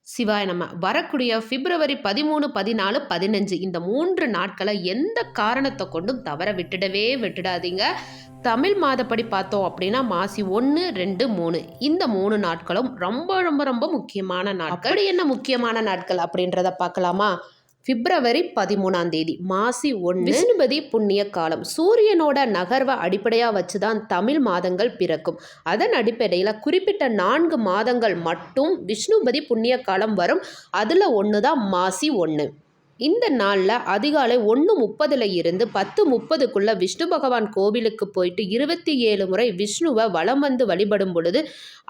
சிவாய நம்ம வரக்கூடிய பிப்ரவரி 13, 14, 15 இந்த 3 நாட்களை எந்த காரணத்தை கொண்டும் தவற விட்டுடாதீங்க. தமிழ் மாதப்படி பார்த்தோம் அப்படின்னா மாசி 1, 2, 3 இந்த 3 நாட்களும் ரொம்ப ரொம்ப ரொம்ப முக்கியமான நாட்கள். அப்படி என்ன முக்கியமான நாட்கள் அப்படின்றத பார்க்கலாமா? பிப்ரவரி 13 மாசி 1 விஷ்ணுபதி புண்ணிய காலம். சூரியனோட நகர்வை அடிப்படையாக வச்சுதான் தமிழ் மாதங்கள் பிறக்கும். அதன் அடிப்படையில் குறிப்பிட்ட 4 மாதங்கள் மட்டும் விஷ்ணுபதி புண்ணிய காலம் வரும். அதில் ஒன்று தான் மாசி 1. இந்த நாளில் அதிகாலை 1:30 இருந்து 10:30க்குள்ள விஷ்ணு பகவான் கோவிலுக்கு போயிட்டு 27 முறை விஷ்ணுவை வலம் வந்து வழிபடும் பொழுது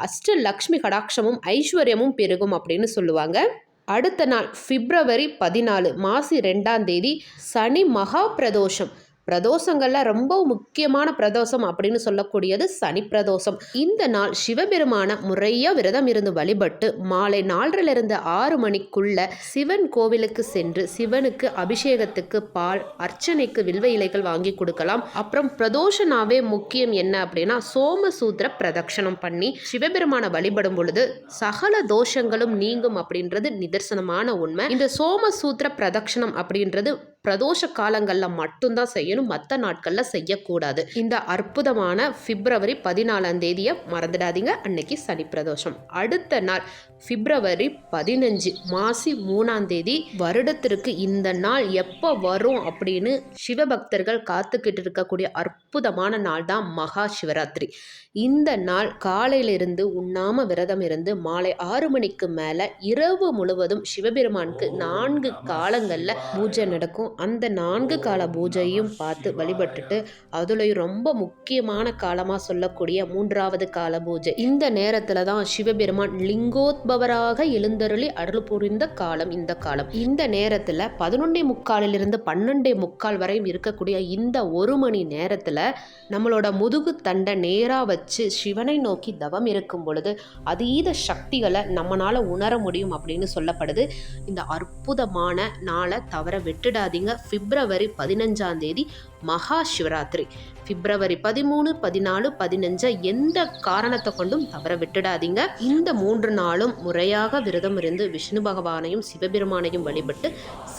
அஷ்டலக்ஷ்மி கடாட்சமும் ஐஸ்வர்யமும் பெருகும் அப்படின்னு சொல்லுவாங்க. அடுத்த நாள் பிப்ரவரி 14 மாசி 2 சனி மகா பிரதோஷம். பிரதோஷங்களில் ரொம்ப முக்கியமான பிரதோஷம் அப்படின்னு சொல்லக்கூடியது சனி பிரதோஷம். இந்த நாள் சிவபெருமான முறையாக விரதம் இருந்து வழிபட்டு மாலை 4:30 6 மணிக்குள்ள சிவன் கோவிலுக்கு சென்று சிவனுக்கு அபிஷேகத்துக்கு பால், அர்ச்சனைக்கு வில்வ இலைகள் வாங்கி கொடுக்கலாம். அப்புறம் பிரதோஷனாவே முக்கியம் என்ன அப்படின்னா சோமசூத்திர பிரதட்சணம் பண்ணி சிவபெருமான வழிபடும் பொழுது சகல தோஷங்களும் நீங்கும் அப்படின்றது நிதர்சனமான உண்மை. இந்த சோமசூத்திர பிரதட்சணம் அப்படின்றது பிரதோஷ காலங்களில் மட்டும்தான் செய்யணும், மற்ற நாட்களில் செய்யக்கூடாது. இந்த அற்புதமான பிப்ரவரி 14 மறந்துடாதீங்க, அன்னைக்கு சனி பிரதோஷம். அடுத்த நாள் பிப்ரவரி 15 மாசி 3 வருடத்திற்கு இந்த நாள் எப்போ வரும் அப்படின்னு சிவபக்தர்கள் காத்துக்கிட்டு இருக்கக்கூடிய அற்புதமான நாள் தான் மகா சிவராத்திரி. இந்த நாள் காலையிலிருந்து உண்ணாம விரதம் இருந்து மாலை 6 மணிக்கு மேலே இரவு முழுவதும் சிவபெருமானுக்கு 4 காலங்களில் பூஜை நடக்கும். அந்த 4 கால பூஜையும் பார்த்து வழிபட்டுட்டு அதுலேயும் ரொம்ப முக்கியமான காலமாக சொல்லக்கூடிய 3வது கால பூஜை. இந்த நேரத்தில் தான் சிவபெருமான் லிங்கோத்பவராக எழுந்தருளி அருள் புரிந்த காலம் இந்த காலம். இந்த நேரத்தில் 11:45 12:45 வரையும் இருக்கக்கூடிய இந்த 1 மணி நேரத்தில் நம்மளோட முதுகு தண்டை நேராக வச்சு சிவனை நோக்கி தவம் இருக்கும் பொழுது அதீத சக்திகளை நம்மளால உணர முடியும் அப்படின்னு சொல்லப்படுது. இந்த அற்புதமான நாளை தவற விட்டுடாதீங்க. பிப்ரவரி 15 மகா சிவராத்திரி. பிப்ரவரி 13, 14, 15 எந்த காரணத்தை கொண்டும் தவற விட்டுடாதீங்க. இந்த 3 நாளும் முறையாக விரதம் இருந்து விஷ்ணு பகவானையும் சிவபெருமானையும் வழிபட்டு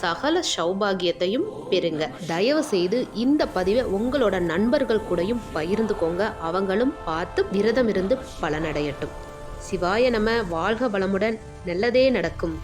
சகல சௌபாகியத்தையும் பெறுங்க. தயவு செய்து இந்த பதிவை உங்களோட நண்பர்கள் கூடயும் பகிர்ந்துக்கோங்க. அவங்களும் பார்த்து விரதம் இருந்து பலனடையட்டும். சிவாய நம. வாழ்க வளமுடன். நல்லதே நடக்கும்.